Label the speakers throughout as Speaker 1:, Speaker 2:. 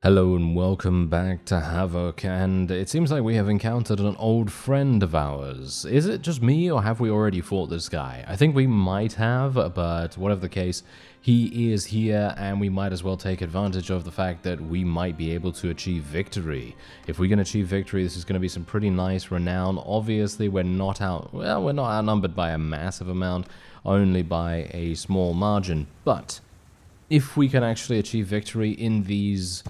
Speaker 1: Hello and welcome back to Havoc, and it seems like we have encountered an old friend of ours. Is it just me, or have we already fought this guy? I think we might have, but whatever the case, he is here, and we might as well take advantage of the fact that we might be able to achieve victory. If we can achieve victory, this is going to be some pretty nice renown. Obviously, we're not outnumbered by a massive amount, only by a small margin, but if we can actually achieve victory in these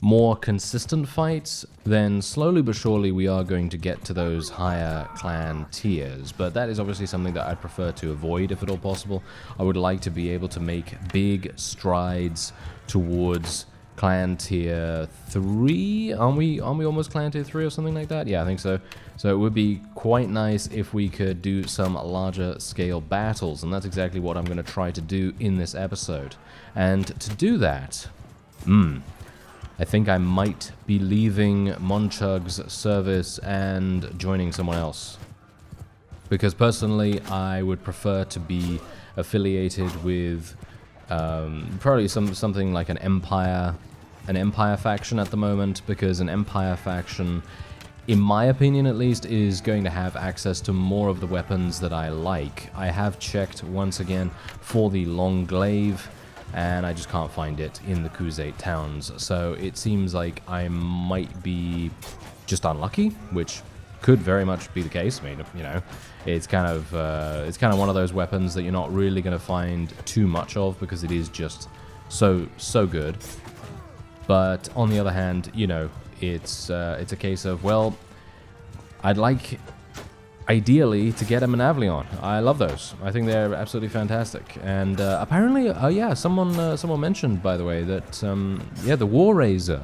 Speaker 1: more consistent fights, then slowly but surely we are going to get to those higher clan tiers, but that is obviously something that I'd prefer to avoid if at all possible. I would like to be able to make big strides towards clan tier 3. Aren't we almost clan tier 3 or something like that? Yeah, I think so. So it would be quite nice if we could do some larger scale battles, and that's exactly what I'm going to try to do in this episode. And to do that, I think I might be leaving Monchug's service and joining someone else. Because personally, I would prefer to be affiliated with probably something like an Empire faction at the moment, because an Empire faction, in my opinion at least, is going to have access to more of the weapons that I like. I have checked once again for the long glaive, and I just can't find it in the Khuzait towns. So it seems like I might be just unlucky, which could very much be the case. I mean, you know, it's kind of one of those weapons that you're not really going to find too much of because it is just so good. But on the other hand, you know, it's a case of, well, I'd like ideally to get him an Avlion. I love those. I think they're absolutely fantastic. And apparently, yeah, someone mentioned, by the way, that yeah, the War Razor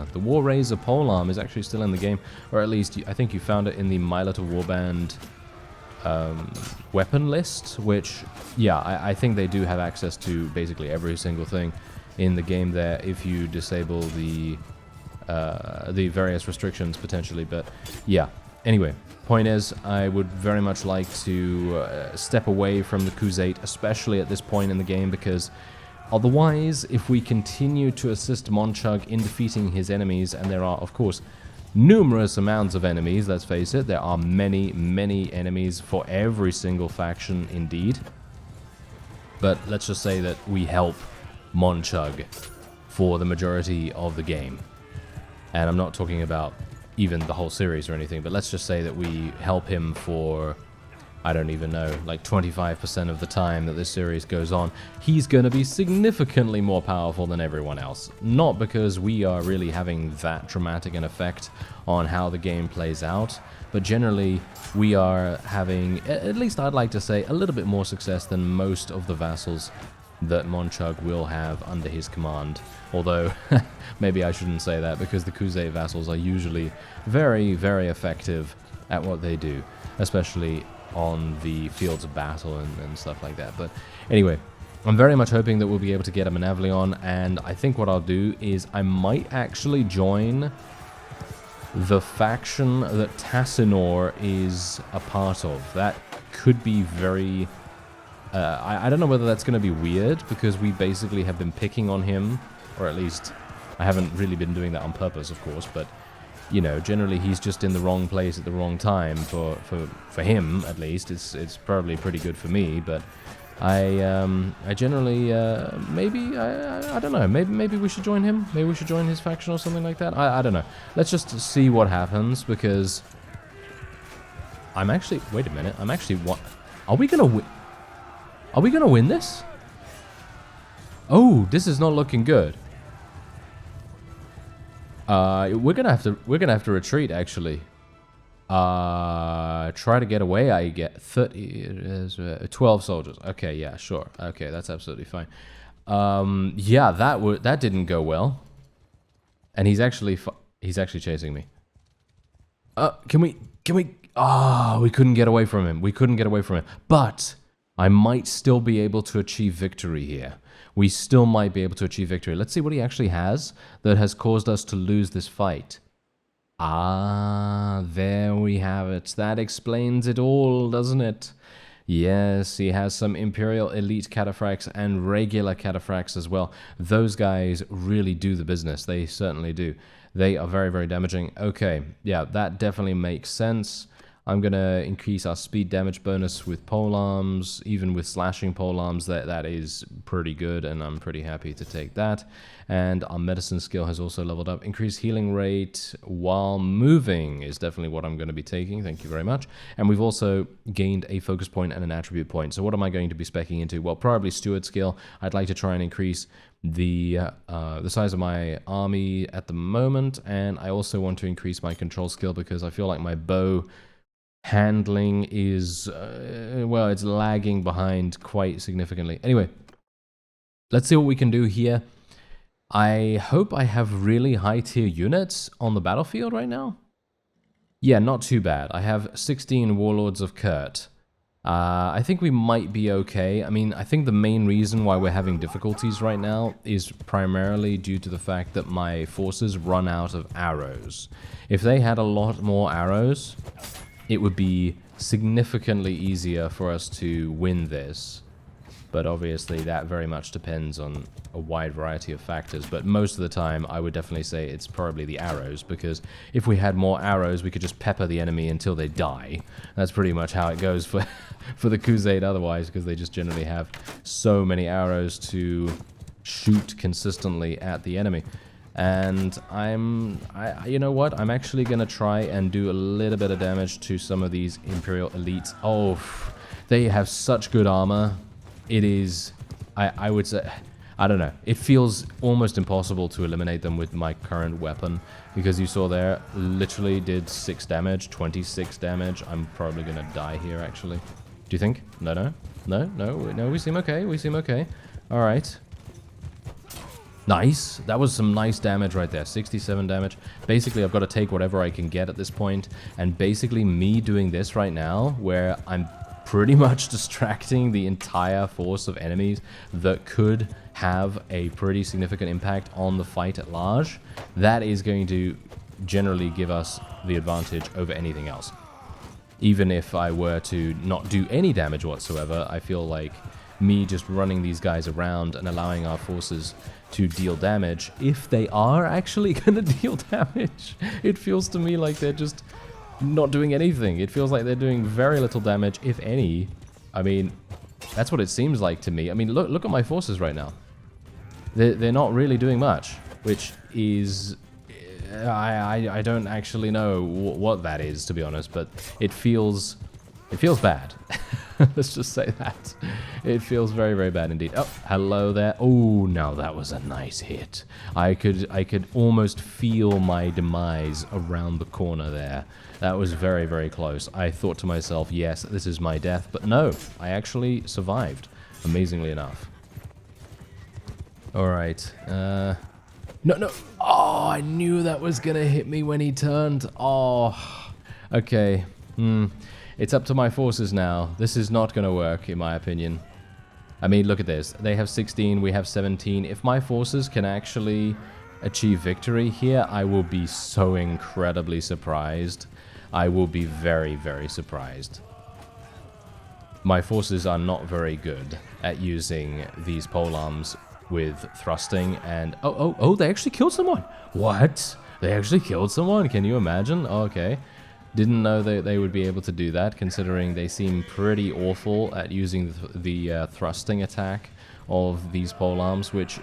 Speaker 1: Polearm is actually still in the game, or at least I think you found it in the My Little Warband weapon list. Which, yeah, I think they do have access to basically every single thing in the game there if you disable the various restrictions potentially. But yeah. Anyway, point is, I would very much like to step away from the Khuzait, especially at this point in the game, because otherwise, if we continue to assist Monchug in defeating his enemies, and there are, of course, numerous amounts of enemies, let's face it, there are many enemies for every single faction indeed, but let's just say that we help Monchug for the majority of the game. And I'm not talking about even the whole series or anything, but let's just say that we help him for, I don't even know, like 25% of the time that this series goes on. He's going to be significantly more powerful than everyone else. Not because we are really having that dramatic an effect on how the game plays out, but generally we are having, at least I'd like to say, a little bit more success than most of the vassals that Monchug will have under his command. Although, maybe I shouldn't say that, because the Khuzait vassals are usually very effective at what they do, especially on the fields of battle and stuff like that. But anyway, I'm very much hoping that we'll be able to get him an Avlion, and I think what I'll do is I might actually join the faction that Tassinor is a part of. That could be very... I don't know whether that's going to be weird, because we basically have been picking on him, or at least I haven't really been doing that on purpose, of course, but, you know, generally he's just in the wrong place at the wrong time for him, at least. It's probably pretty good for me, but I generally, maybe, I don't know, maybe we should join him? Maybe we should join his faction or something like that? I don't know. Let's just see what happens, because I'm actually, wait a minute, are we gonna win? Are we gonna win this? Oh, this is not looking good. We're gonna have to retreat, actually. Try to get away. I get 12 soldiers. Okay, yeah, sure. Okay, that's absolutely fine. Yeah, that didn't go well. And he's actually chasing me. Can we? Ah, we couldn't get away from him. But I might still be able to achieve victory here. We still might be able to achieve victory. Let's see what he actually has that has caused us to lose this fight. Ah, there we have it. That explains it all, doesn't it? Yes, he has some Imperial Elite Cataphracts and regular Cataphracts as well. Those guys really do the business. They certainly do. They are very, very damaging. Okay, yeah, that definitely makes sense. I'm going to increase our speed damage bonus with Polearms, even with slashing Polearms. That is pretty good, and I'm pretty happy to take that. And our medicine skill has also leveled up. Increased healing rate while moving is definitely what I'm going to be taking. Thank you very much. And we've also gained a focus point and an attribute point. So what am I going to be speccing into? Well, probably Steward skill. I'd like to try and increase the size of my army at the moment, and I also want to increase my control skill because I feel like my bow handling is, well, it's lagging behind quite significantly. Anyway, let's see what we can do here. I hope I have really high tier units on the battlefield right now. Yeah, not too bad. I have 16 Warlords of Kurt. I think we might be okay. I mean, I think the main reason why we're having difficulties right now is primarily due to the fact that my forces run out of arrows. If they had a lot more arrows, it would be significantly easier for us to win this. But obviously that very much depends on a wide variety of factors. But most of the time, I would definitely say it's probably the arrows, because if we had more arrows, we could just pepper the enemy until they die. That's pretty much how it goes for, for the Crusade otherwise, because they just generally have so many arrows to shoot consistently at the enemy. And you know what? I'm actually going to try and do a little bit of damage to some of these Imperial Elites. Oh, they have such good armor. It is, I would say, I don't know. It feels almost impossible to eliminate them with my current weapon. Because you saw there, literally did 6 damage, 26 damage. I'm probably going to die here, actually. Do you think? No, we seem okay. We seem okay. All right. Nice. That was some nice damage right there. 67 damage. Basically, I've got to take whatever I can get at this point. And basically, me doing this right now, where I'm pretty much distracting the entire force of enemies that could have a pretty significant impact on the fight at large, that is going to generally give us the advantage over anything else. Even if I were to not do any damage whatsoever, I feel like me just running these guys around and allowing our forces to deal damage, if they are actually going to deal damage, it feels to me like they're just not doing anything. It feels like they're doing very little damage, if any. I mean, that's what it seems like to me. I mean, look at my forces right now. They're not really doing much, which is... I don't actually know what that is, to be honest, but it feels bad. Let's just say that. It feels very, very bad indeed. Oh, hello there. Oh, now that was a nice hit. I could almost feel my demise around the corner there. That was very, very close. I thought to myself, yes, this is my death, but no, I actually survived, amazingly enough. All right. No. Oh, I knew that was gonna hit me when he turned. Oh, okay. It's up to my forces now. This is not going to work, in my opinion. I mean, look at this. They have 16, we have 17. If my forces can actually achieve victory here, I will be so incredibly surprised. I will be very, very surprised. My forces are not very good at using these polearms with thrusting and... Oh, they actually killed someone! What? They actually killed someone? Can you imagine? Oh, okay. Didn't know that they would be able to do that, considering they seem pretty awful at using the thrusting attack of these polearms, which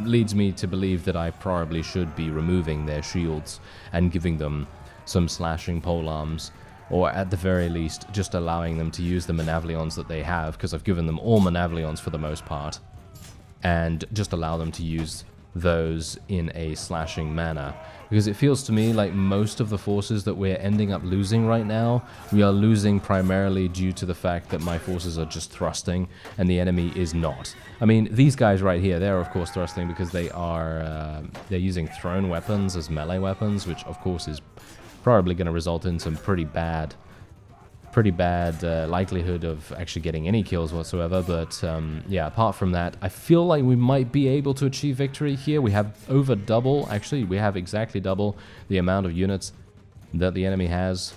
Speaker 1: leads me to believe that I probably should be removing their shields and giving them some slashing polearms, or at the very least, just allowing them to use the Manavlions that they have, because I've given them all Manavlions for the most part, and just allow them to use those in a slashing manner. Because it feels to me like most of the forces that we're ending up losing right now, we are losing primarily due to the fact that my forces are just thrusting and the enemy is not. I mean, these guys right here, they're of course thrusting because they are they're using thrown weapons as melee weapons, which of course is probably going to result in some pretty bad likelihood of actually getting any kills whatsoever, but yeah, apart from that, I feel like we might be able to achieve victory here. We have over double, actually, we have exactly double the amount of units that the enemy has.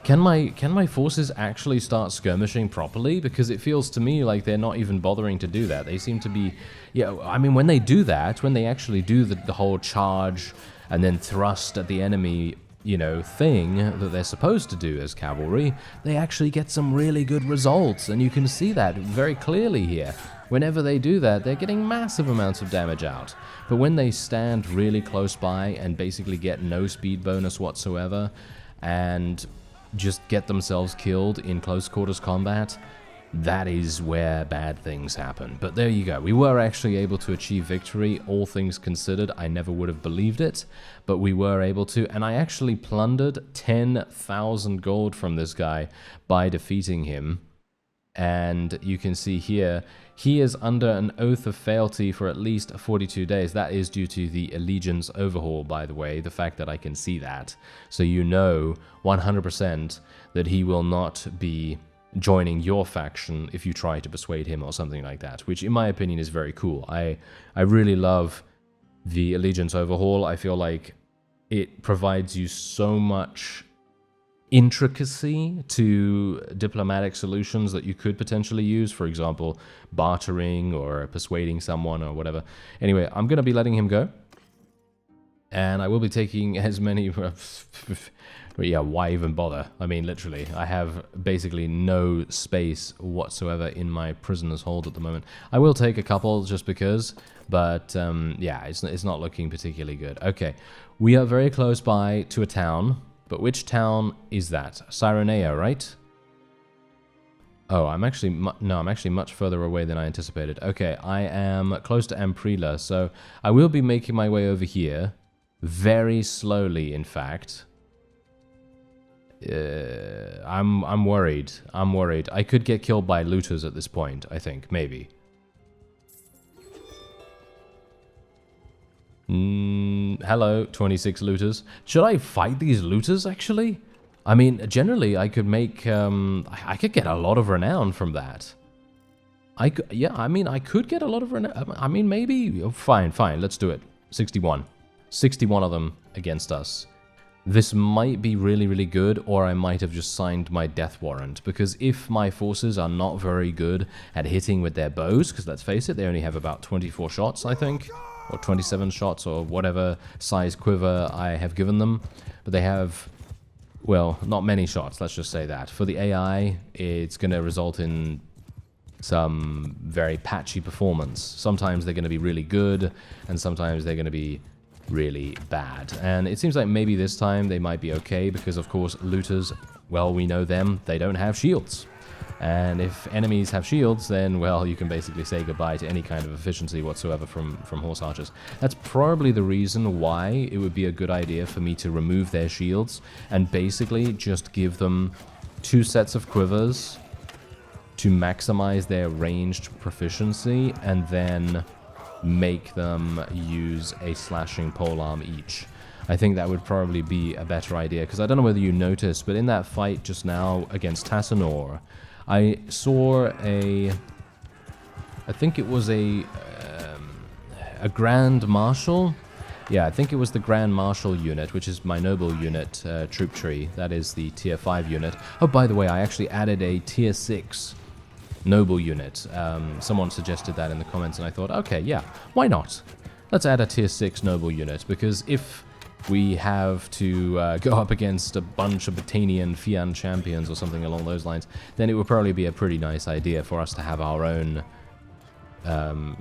Speaker 1: Can my forces actually start skirmishing properly? Because it feels to me like they're not even bothering to do that. They seem to be, yeah, I mean, when they do that, when they actually do the whole charge and then thrust at the enemy, you know, thing that they're supposed to do as cavalry, they actually get some really good results, and you can see that very clearly here. Whenever they do that, they're getting massive amounts of damage out. But when they stand really close by and basically get no speed bonus whatsoever, and just get themselves killed in close quarters combat, that is where bad things happen. But there you go. We were actually able to achieve victory, all things considered. I never would have believed it, but we were able to. And I actually plundered 10,000 gold from this guy by defeating him. And you can see here, he is under an oath of fealty for at least 42 days. That is due to the allegiance overhaul, by the way, the fact that I can see that. So you know 100% that he will not be joining your faction if you try to persuade him or something like that, which in my opinion is very cool. I really love the allegiance overhaul. I feel like it provides you so much intricacy to diplomatic solutions that you could potentially use, for example, bartering or persuading someone or whatever. Anyway, I'm going to be letting him go, and I will be taking as many... yeah, why even bother? I mean, literally, I have basically no space whatsoever in my prisoner's hold at the moment. I will take a couple just because, but yeah, it's not looking particularly good. Okay, we are very close by to a town. But which town is that? Cyrenea, right? Oh, I'm actually much further away than I anticipated. Okay, I am close to Amprila, so I will be making my way over here very slowly. In fact, I'm worried. I'm worried. I could get killed by looters at this point. I think maybe. Hello, 26 looters. Should I fight these looters, actually? I mean, generally, I could make, I could get a lot of renown from that. Yeah, I mean, I could get a lot of renown. I mean, maybe. Oh, fine, let's do it. 61. 61 of them against us. This might be really, really good, or I might have just signed my death warrant, because if my forces are not very good at hitting with their bows, because let's face it, they only have about 24 shots, I think, or 27 shots, or whatever size quiver I have given them, but they have, well, not many shots, let's just say that. For the AI, it's going to result in some very patchy performance. Sometimes they're going to be really good, and sometimes they're going to be really bad. And it seems like maybe this time they might be okay, because of course looters, well, we know them, they don't have shields. And if enemies have shields, then, well, you can basically say goodbye to any kind of efficiency whatsoever from horse archers. That's probably the reason why it would be a good idea for me to remove their shields and basically just give them 2 sets of quivers to maximize their ranged proficiency, and then make them use a slashing polearm each. I think that would probably be a better idea, because I don't know whether you noticed, but in that fight just now against Tassanor, I saw I think it was a Grand Marshal. Yeah, I think it was the Grand Marshal unit, which is my noble unit troop tree. That is the tier 5 unit. Oh, by the way, I actually added a tier 6 noble unit. Someone suggested that in the comments, and I thought, okay, yeah, why not? Let's add a tier 6 noble unit, because if we have to go up against a bunch of Battanian Fian champions or something along those lines, then it would probably be a pretty nice idea for us to have our own,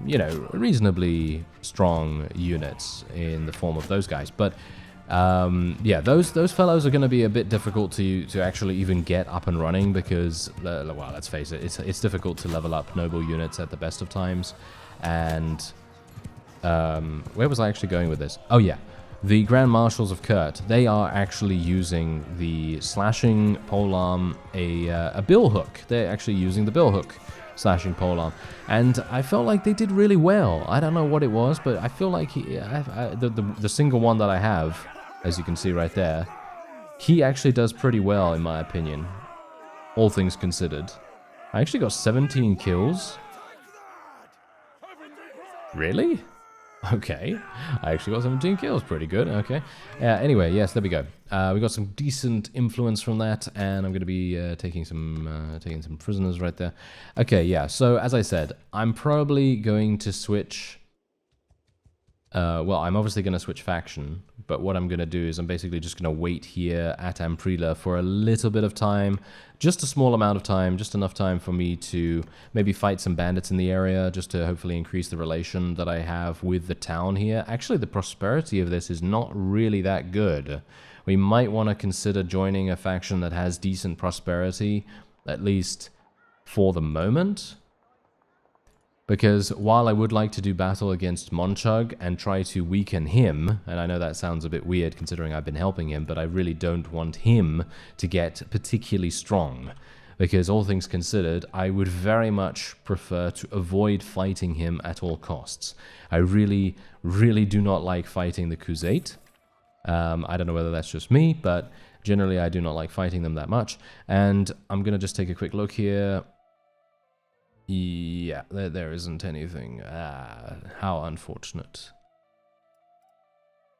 Speaker 1: you know, reasonably strong units in the form of those guys. But yeah, those fellows are going to be a bit difficult to actually even get up and running, because, well, let's face it, it's difficult to level up noble units at the best of times. And where was I actually going with this? Oh yeah, the Grand Marshals of Kurt, they are actually using the slashing polearm, a bill hook. They're actually using the bill hook slashing polearm, and I felt like they did really well. I don't know what it was, but I feel like the single one that I have, as you can see right there, he actually does pretty well in my opinion, all things considered. I actually got 17 kills. Really? Okay, I actually got 17 kills, pretty good, okay. Anyway, yes, there we go. We got some decent influence from that, and I'm going to be taking some prisoners right there. Okay, yeah, so as I said, I'm probably going to switch... well, I'm obviously going to switch faction, but what I'm going to do is I'm basically just going to wait here at Amprila for a little bit of time, just a small amount of time, just enough time for me to maybe fight some bandits in the area, just to hopefully increase the relation that I have with the town here. Actually, the prosperity of this is not really that good. We might want to consider joining a faction that has decent prosperity, at least for the moment. Because while I would like to do battle against Monchug and try to weaken him, and I know that sounds a bit weird considering I've been helping him, but I really don't want him to get particularly strong. Because all things considered, I would very much prefer to avoid fighting him at all costs. I really, really do not like fighting the Khuzait. I don't know whether that's just me, but generally I do not like fighting them that much. And I'm going to just take a quick look here. Yeah, there isn't anything. How unfortunate.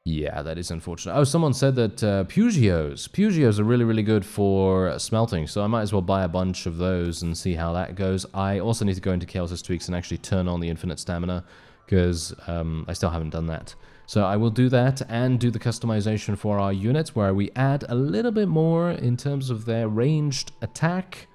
Speaker 1: Yeah, that is unfortunate. Oh, someone said that Pugios are really, really good for smelting, so I might as well buy a bunch of those and see how that goes. I also need to go into Chaos' Tweaks and actually turn on the infinite stamina, because I still haven't done that. So I will do that and do the customization for our units, where we add a little bit more in terms of their ranged attack,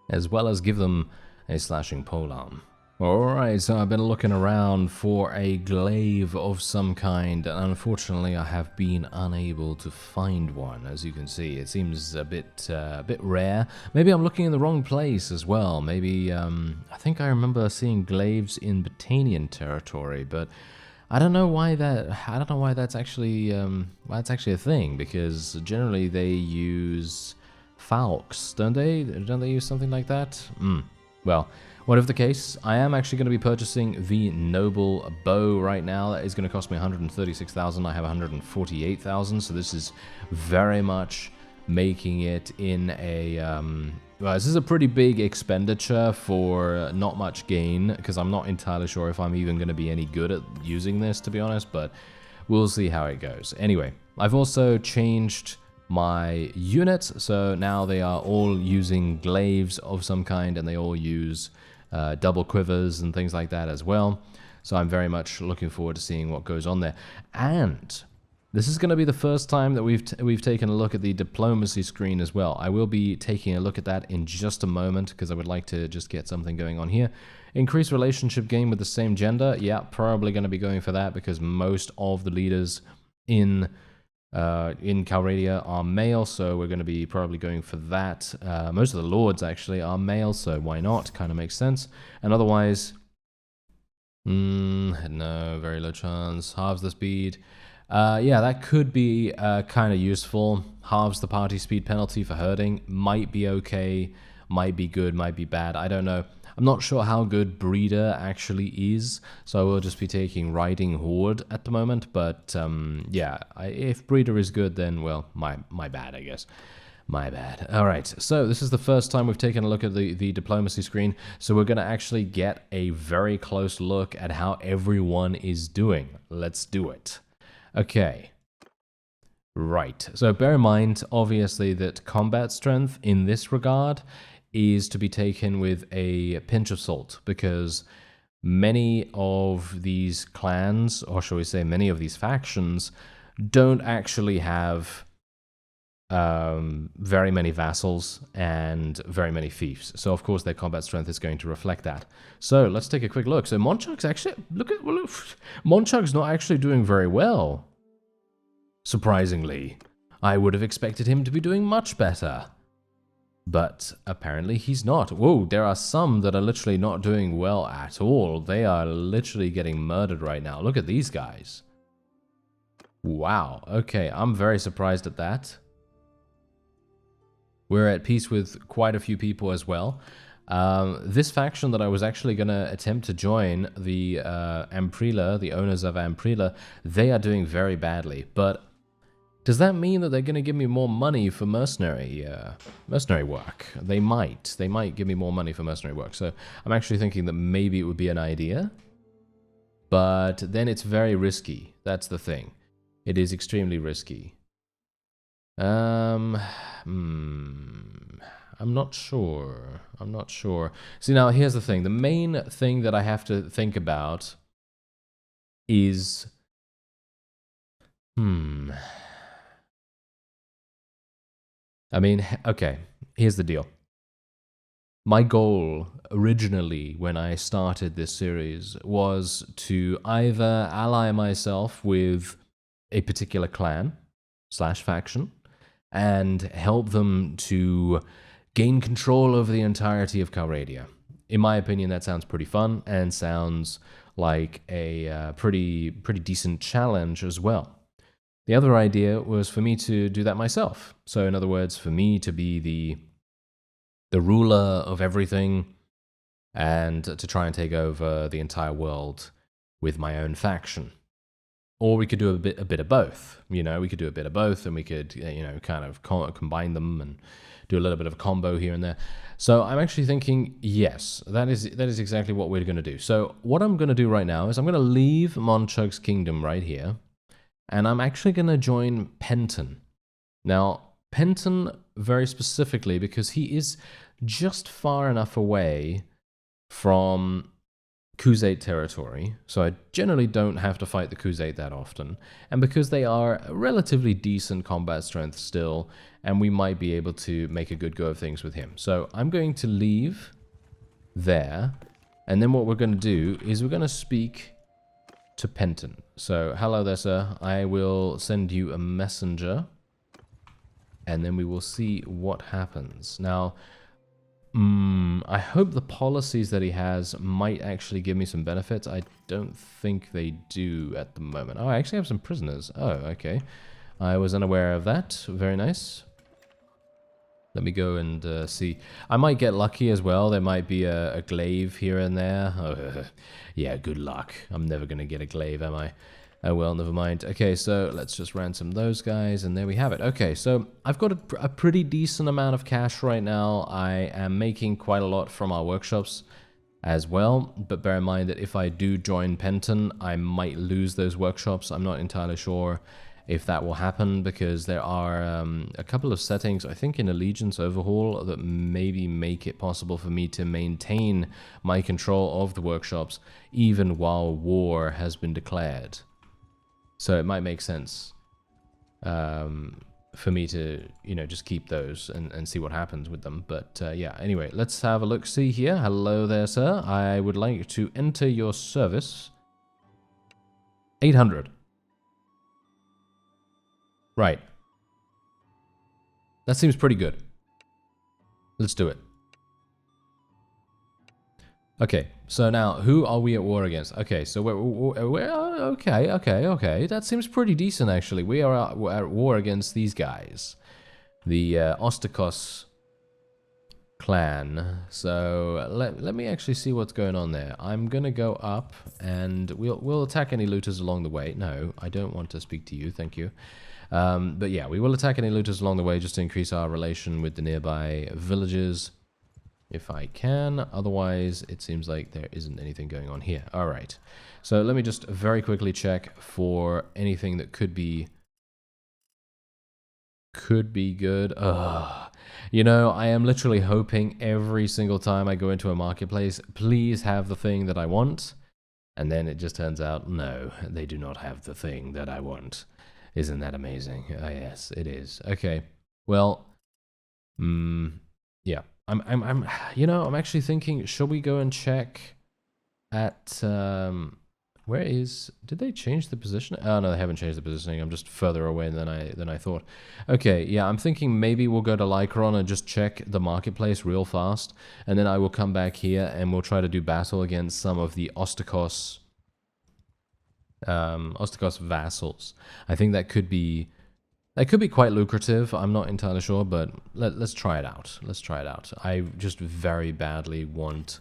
Speaker 1: as well as give them a slashing polearm. Alright, so I've been looking around for a glaive of some kind, and unfortunately I have been unable to find one. As you can see, it seems a bit rare. Maybe I'm looking in the wrong place as well. Maybe, I think I remember seeing glaives in Botanian territory, but I don't know why that's actually a thing, because generally they use falcons, don't they? Don't they use something like that? Well, whatever the case, I am actually going to be purchasing the Noble Bow right now. That is going to cost me 136,000. I have 148,000, so this is very much making it in a... well, this is a pretty big expenditure for not much gain, because I'm not entirely sure if I'm even going to be any good at using this, to be honest, but we'll see how it goes. Anyway, I've also changed my units, so now they are all using glaives of some kind, and they all use double quivers and things like that as well. So I'm very much looking forward to seeing what goes on there. And this is going to be the first time that we've taken a look at the diplomacy screen as well. I will be taking a look at that in just a moment, because I would like to just get something going on here. Increase relationship game with the same gender. Yeah, probably going to be going for that, because most of the leaders in Calradia are male, so we're going to be probably going for that. Most of the lords actually are male, so why not? Kind of makes sense. And otherwise, no, very low chance. Halves the speed. Yeah, that could be kind of useful. Halves the party speed penalty for herding. Might be okay, might be good, might be bad. I don't know. I'm not sure how good Breeder actually is, so I will just be taking Riding Horde at the moment, but yeah, if Breeder is good, then, well, my bad, I guess. My bad. Alright, so this is the first time we've taken a look at the diplomacy screen, so we're going to actually get a very close look at how everyone is doing. Let's do it. Okay. Right, so bear in mind, obviously, that combat strength in this regard is to be taken with a pinch of salt, because many of these clans, or shall we say many of these factions, don't actually have very many vassals and very many fiefs. So of course their combat strength is going to reflect that. So let's take a quick look. So Monchug's actually, look, Monchug's not actually doing very well. Surprisingly, I would have expected him to be doing much better. But apparently he's not. Whoa, there are some that are literally not doing well at all. They are literally getting murdered right now. Look at these guys. Wow, okay, I'm very surprised at that. We're at peace with quite a few people as well. This faction that I was actually going to attempt to join, the Amprila, the owners of Amprila, they are doing very badly. But does that mean that they're going to give me more money for mercenary work? They might. They might give me more money for mercenary work. So I'm actually thinking that maybe it would be an idea but then it's very risky. That's the thing. It is extremely risky. I'm not sure. I'm not sure. See, now here's the thing. The main thing that I have to think about is... I mean, okay, here's the deal. My goal originally when I started this series was to either ally myself with a particular clan / faction and help them to gain control over the entirety of Calradia. In my opinion, that sounds pretty fun and sounds like a pretty decent challenge as well. The other idea was for me to do that myself. So in other words, for me to be the ruler of everything and to try and take over the entire world with my own faction. Or we could do a bit of both. You know, we could do a bit of both, and we could, you know, kind of combine them and do a little bit of a combo here and there. So I'm actually thinking, yes, that is exactly what we're going to do. So what I'm going to do right now is I'm going to leave Monchug's Kingdom right here, and I'm actually going to join Penton. Now, Penton very specifically because he is just far enough away from Khuzait territory, so I generally don't have to fight the Khuzait that often, and because they are relatively decent combat strength still, and we might be able to make a good go of things with him. So I'm going to leave there, and then what we're going to do is we're going to speak to Penton. So, hello there, sir. I will send you a messenger, and then we will see what happens. Now, I hope the policies that he has might actually give me some benefits. I don't think they do at the moment. Oh, I actually have some prisoners. Oh, okay. I was unaware of that. Very nice. Let me go and see. I might get lucky as well. There might be a glaive here and there. Oh, yeah, good luck. I'm never going to get a glaive, am I? Oh well, never mind. Okay, so let's just ransom those guys, and there we have it. Okay, so I've got a pretty decent amount of cash right now. I am making quite a lot from our workshops as well, but bear in mind that if I do join Penton, I might lose those workshops. I'm not entirely sure if that will happen, because there are a couple of settings, I think in Allegiance Overhaul, that maybe make it possible for me to maintain my control of the workshops even while war has been declared. So it might make sense for me to, you know, just keep those and see what happens with them. But yeah, anyway, let's have a look-see here. Hello there, sir. I would like to enter your service. 800. Right. That seems pretty good. Let's do it. Okay, so now, who are we at war against? Okay, so we're okay. That seems pretty decent, actually. We are at war against these guys. The Ostakos clan. So, let me actually see what's going on there. I'm gonna go up, and we'll attack any looters along the way. No, I don't want to speak to you, thank you. But yeah, we will attack any looters along the way just to increase our relation with the nearby villages. If I can, otherwise it seems like there isn't anything going on here. Alright, so let me just very quickly check for anything that could be good. Ugh. You know, I am literally hoping every single time I go into a marketplace, please have the thing that I want, and then it just turns out, no, they do not have the thing that I want. Isn't that amazing? Oh, yes, it is. Okay, well, yeah. I'm actually thinking, should we go and check at, did they change the position? Oh, no, they haven't changed the positioning. I'm just further away than I thought. Okay, yeah, I'm thinking maybe we'll go to Lycron and just check the marketplace real fast, and then I will come back here and we'll try to do battle against some of the Ostakos vassals. I think that could be quite lucrative. I'm not entirely sure, but let's try it out. Let's try it out. I just very badly want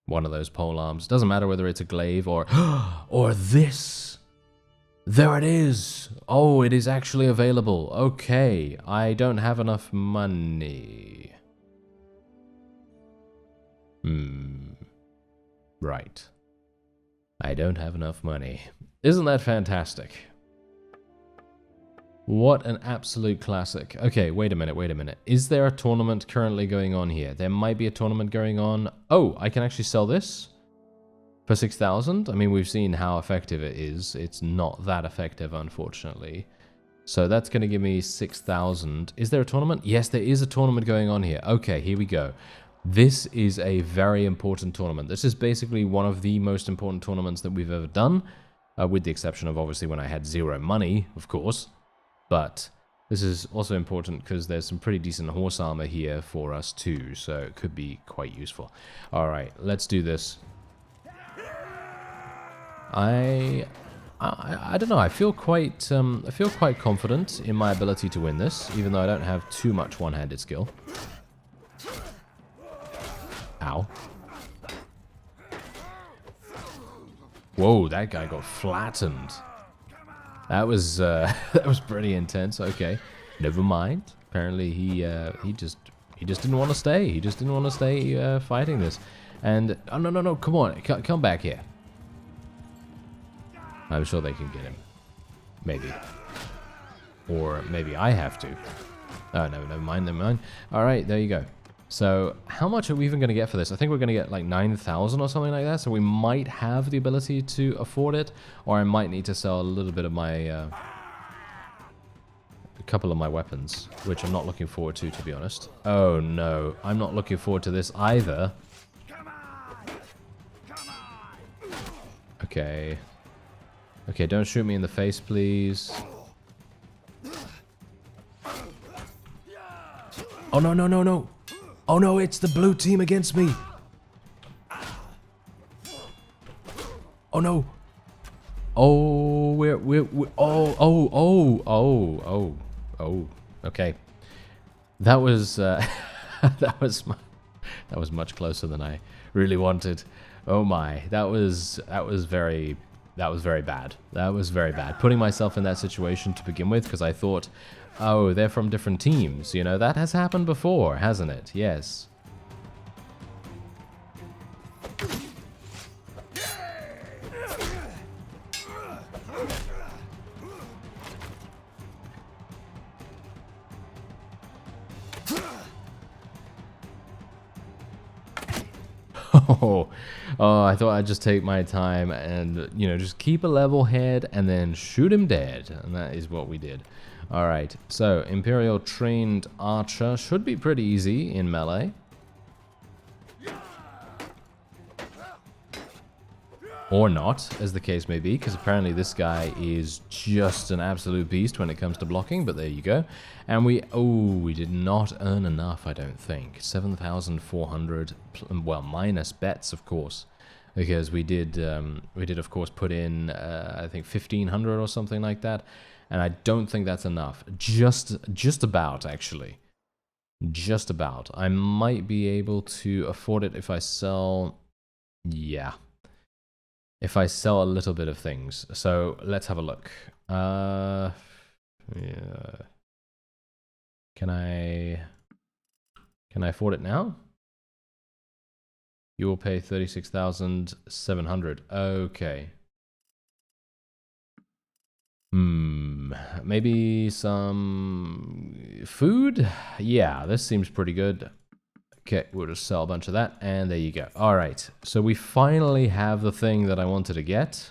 Speaker 1: one of those polearms. Doesn't matter whether it's a glaive or or this. There it is. Oh, it is actually available. Okay, I don't have enough money. Right. I don't have enough money. Isn't that fantastic? What an absolute classic. Okay, wait a minute. Is there a tournament currently going on here? There might be a tournament going on. Oh, I can actually sell this for 6,000. I mean, we've seen how effective it is. It's not that effective, unfortunately. So that's going to give me 6,000. Is there a tournament? Yes, there is a tournament going on here. Okay, here we go. This is a very important tournament. This is basically one of the most important tournaments that we've ever done, with the exception of obviously when I had 0 money, of course. But this is also important because there's some pretty decent horse armor here for us too, so it could be quite useful. All right, let's do this. I don't know. I feel quite confident in my ability to win this, even though I don't have too much one-handed skill. Ow. Whoa, that guy got flattened. That was that was pretty intense. Okay, never mind. Apparently he just didn't want to stay. He just didn't want to stay fighting this. And oh no, come on, come back here. I'm sure they can get him. Maybe. Or maybe I have to. Oh no, never mind. All right, there you go. So how much are we even going to get for this? I think we're going to get like 9,000 or something like that. So we might have the ability to afford it, or I might need to sell a little bit of my, a couple of my weapons, which I'm not looking forward to be honest. Oh no, I'm not looking forward to this either. Okay. Okay, don't shoot me in the face, please. Oh no. Oh no, it's the blue team against me. Oh no. Oh, we're okay. That was that was much closer than I really wanted. Oh my, that was very bad. That was very bad. Putting myself in that situation to begin with, because I thought, oh, they're from different teams. You know, that has happened before, hasn't it? Yes. Oh, I thought I'd just take my time and, you know, just keep a level head and then shoot him dead. And that is what we did. Alright, so Imperial Trained Archer should be pretty easy in melee. Or not, as the case may be, because apparently this guy is just an absolute beast when it comes to blocking, but there you go. And we did not earn enough, I don't think. 7,400, well, minus bets, of course, because we did of course put in, I think 1,500 or something like that, and I don't think that's enough. Just about, actually. Just about. I might be able to afford it if I sell, yeah. If I sell a little bit of things. So let's have a look. Yeah. Can I afford it now? You will pay 36,700. Okay. Maybe some food? Yeah, this seems pretty good. Okay, we'll just sell a bunch of that, and there you go. Alright, so we finally have the thing that I wanted to get.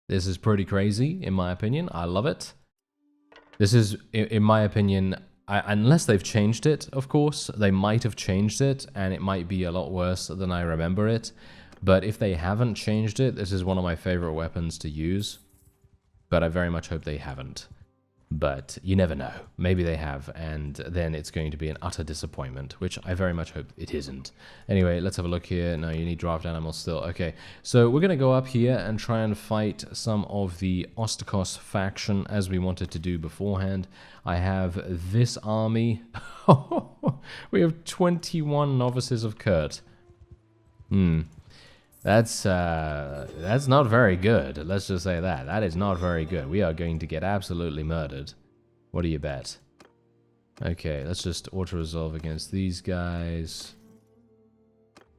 Speaker 1: This is pretty crazy, in my opinion. I love it. This is, in my opinion, unless they've changed it, of course. They might have changed it, and it might be a lot worse than I remember it. But if they haven't changed it, this is one of my favorite weapons to use. But I very much hope they haven't. But you never know. Maybe they have, and then it's going to be an utter disappointment, which I very much hope it isn't. Anyway, let's have a look here. No, you need draft animals still. Okay, so we're going to go up here and try and fight some of the Ostakos faction, as we wanted to do beforehand. I have this army. We have 21 novices of Kurt. That's not very good. Let's just say that. That is not very good. We are going to get absolutely murdered. What do you bet? Okay, let's just auto-resolve against these guys.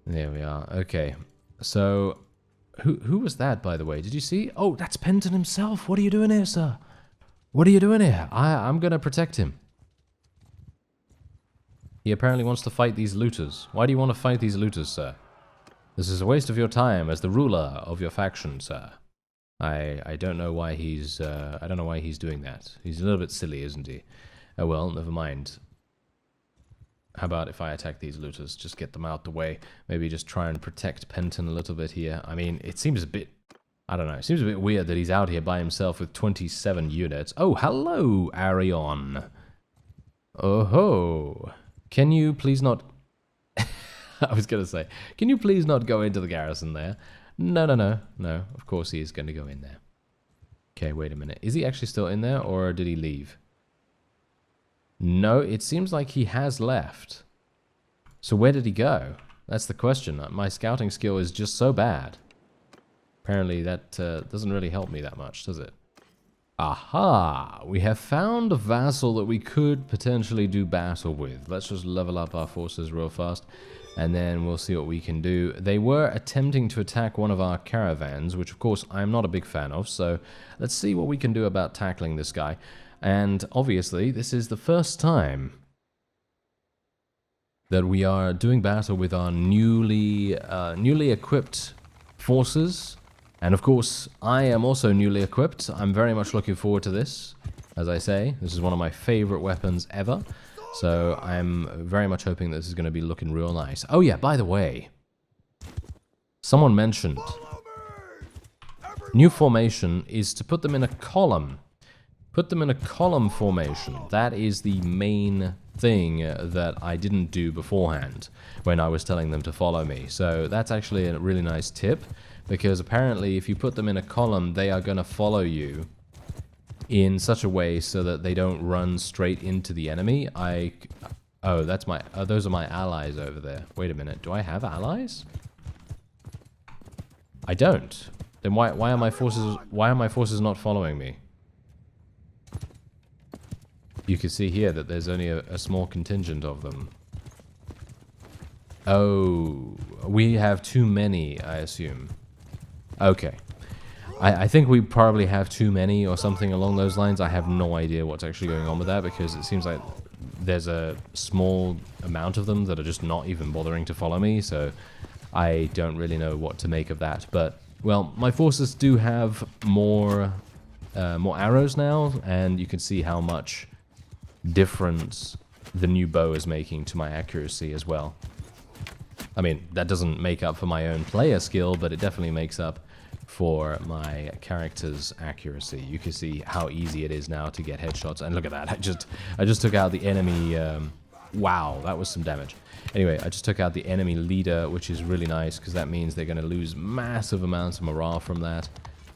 Speaker 1: There we are. Okay, so Who was that, by the way? Did you see? Oh, that's Penton himself. What are you doing here, sir? What are you doing here? I'm gonna protect him. He apparently wants to fight these looters. Why do you want to fight these looters, sir? This is a waste of your time as the ruler of your faction, sir. I don't know why he's I don't know why he's doing that. He's a little bit silly, isn't he? Oh well, never mind. How about if I attack these looters? Just get them out the way. Maybe just try and protect Penton a little bit here. I mean, it seems a bit... I don't know. It seems a bit weird that he's out here by himself with 27 units. Oh, hello, Arion. Oh ho. Can you please not... I was going to say, can you please not go into the garrison there? No. Of course he is going to go in there. Okay, wait a minute. Is he actually still in there, or did he leave? No, it seems like he has left. So where did he go? That's the question. My scouting skill is just so bad. Apparently that doesn't really help me that much, does it? Aha! We have found a vassal that we could potentially do battle with. Let's just level up our forces real fast, and then we'll see what we can do. They were attempting to attack one of our caravans, which of course I'm not a big fan of, so let's see what we can do about tackling this guy. And obviously, this is the first time that we are doing battle with our newly equipped forces. And of course, I am also newly equipped. I'm very much looking forward to this. As I say, this is one of my favorite weapons ever. So I'm very much hoping that this is going to be looking real nice. Oh yeah, by the way, someone mentioned new formation is to put them in a column. Put them in a column formation. That is the main thing that I didn't do beforehand when I was telling them to follow me. So that's actually a really nice tip, because apparently if you put them in a column, they are going to follow you in such a way so that they don't run straight into the enemy. Oh, that's my... those are my allies over there. Wait a minute. Do I have allies? I don't. Then why are my forces not following me? You can see here that there's only a small contingent of them. Oh, we have too many, I assume. Okay. I think we probably have too many or something along those lines. I have no idea what's actually going on with that, because it seems like there's a small amount of them that are just not even bothering to follow me, so I don't really know what to make of that. But, well, my forces do have more arrows now, and you can see how much difference the new bow is making to my accuracy as well. I mean, that doesn't make up for my own player skill, but it definitely makes up for my character's accuracy. You can see how easy it is now to get headshots, and look at that, I just took out the enemy. Wow, that was some damage. Anyway, I just took out the enemy leader, which is really nice, because that means they're going to lose massive amounts of morale from that.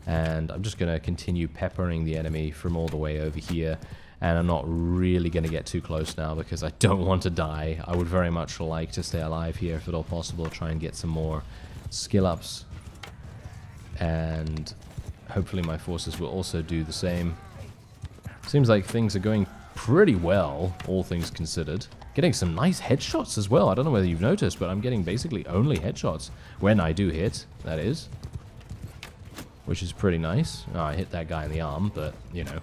Speaker 1: And I'm just going to continue peppering the enemy from all the way over here. And I'm not really going to get too close now because I don't want to die. I would very much like to stay alive here if at all possible. Try and get some more skill ups. And hopefully my forces will also do the same. Seems like things are going pretty well, all things considered. Getting some nice headshots as well. I don't know whether you've noticed, but I'm getting basically only headshots. When I do hit, that is. Which is pretty nice. Oh, I hit that guy in the arm, but, you know.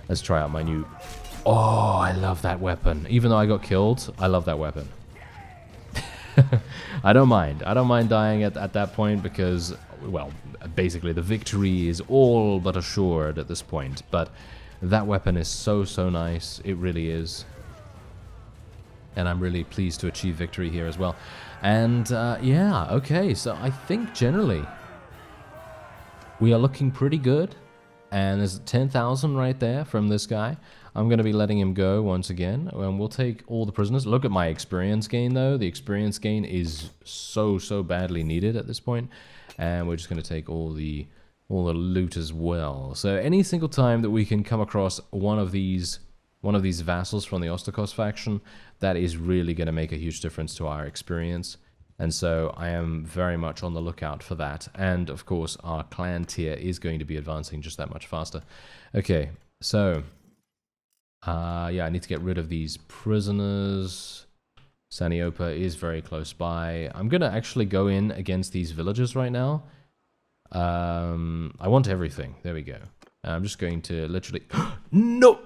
Speaker 1: Let's try out my new... Oh, I love that weapon. Even though I got killed, I love that weapon. I don't mind. I don't mind dying at that point because, well, basically the victory is all but assured at this point. But that weapon is so nice. It really is. And I'm really pleased to achieve victory here as well. And, yeah, okay. So I think generally we are looking pretty good. And there's 10,000 right there from this guy. I'm going to be letting him go once again. And we'll take all the prisoners. Look at my experience gain, though. The experience gain is so badly needed at this point. And we're just going to take all the loot as well. So any single time that we can come across one of these vassals from the Ostokos faction, that is really going to make a huge difference to our experience. And so I am very much on the lookout for that. And of course, our clan tier is going to be advancing just that much faster. Okay, so yeah, I need to get rid of these prisoners. Saniopa is very close by. I'm going to actually go in against these villagers right now. I want everything. There we go. I'm just going to literally... No!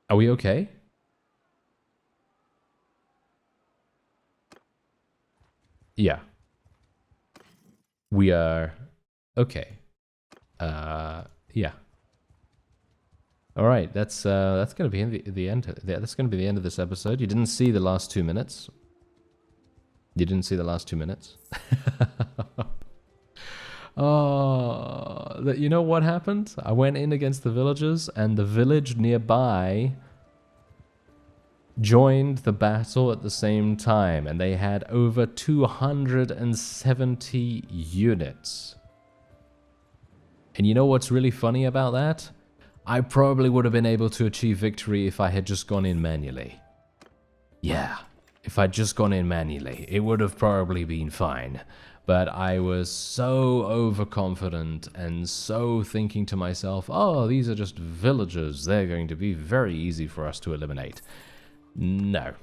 Speaker 1: Are we okay? Yeah. We are okay. Yeah. All right, that's going to be the end. That's going to be the end of this episode. You didn't see the last 2 minutes. You didn't see the last 2 minutes. Oh, you know what happened? I went in against the villagers, and the village nearby joined the battle at the same time, and they had over 270 units. And you know what's really funny about that? I probably would have been able to achieve victory if I had just gone in manually. Yeah, if I'd just gone in manually, it would have probably been fine. But I was so overconfident and so thinking to myself, oh, these are just villagers. They're going to be very easy for us to eliminate. No.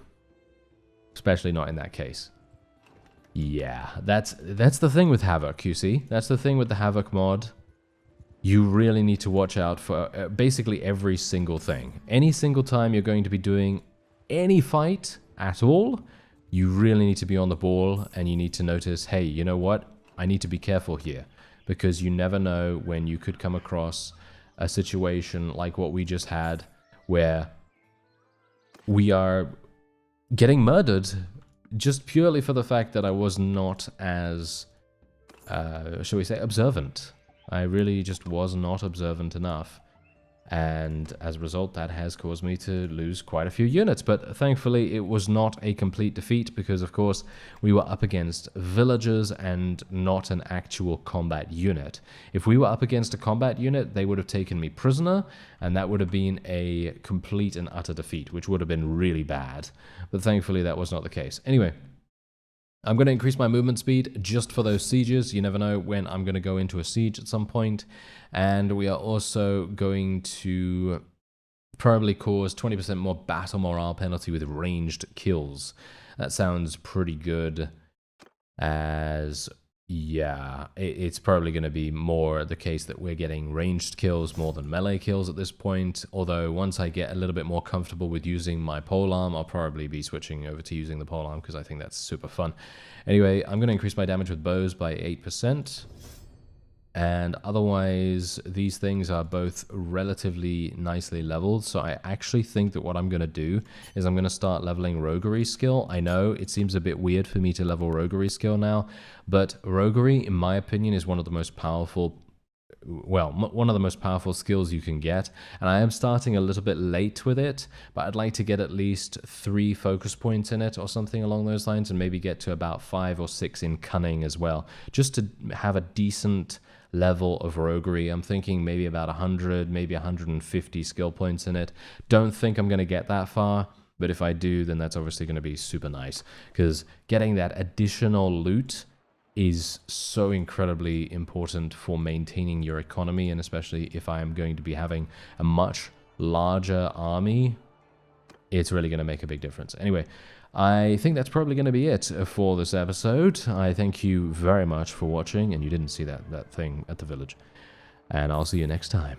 Speaker 1: Especially not in that case. Yeah, that's the thing with Havoc, you see? That's the thing with the Havoc mod. You really need to watch out for basically every single thing. Any single time you're going to be doing any fight at all, you really need to be on the ball, and you need to notice, hey, you know what? I need to be careful here, because you never know when you could come across a situation like what we just had, where we are getting murdered just purely for the fact that I was not as, shall we say, observant. I really just was not observant enough. And as a result, that has caused me to lose quite a few units. But thankfully, it was not a complete defeat because, of course, we were up against villagers and not an actual combat unit. If we were up against a combat unit, they would have taken me prisoner, and that would have been a complete and utter defeat, which would have been really bad. But thankfully, that was not the case. Anyway, I'm going to increase my movement speed just for those sieges. You never know when I'm going to go into a siege at some point. And we are also going to probably cause 20% more battle morale penalty with ranged kills. That sounds pretty good, as yeah, it's probably going to be more the case that we're getting ranged kills more than melee kills at this point. Although once I get a little bit more comfortable with using my polearm, I'll probably be switching over to using the polearm because I think that's super fun. Anyway, I'm going to increase my damage with bows by 8%. And otherwise, these things are both relatively nicely leveled, so I actually think that what I'm going to do is I'm going to start leveling Roguery skill. I know it seems a bit weird for me to level Roguery skill now, but Roguery, in my opinion, is one of the most powerful, well, one of the most powerful skills you can get, and I am starting a little bit late with it, but I'd like to get at least 3 focus points in it or something along those lines, and maybe get to about 5 or 6 in Cunning as well, just to have a decent level of roguery. I'm thinking maybe about 100, maybe 150 skill points in it. Don't think I'm going to get that far, but if I do, then that's obviously going to be super nice, because getting that additional loot is so incredibly important for maintaining your economy, and especially if I am going to be having a much larger army, it's really going to make a big difference. Anyway, I think that's probably going to be it for this episode. I thank you very much for watching, and you didn't see that thing at the village. And I'll see you next time.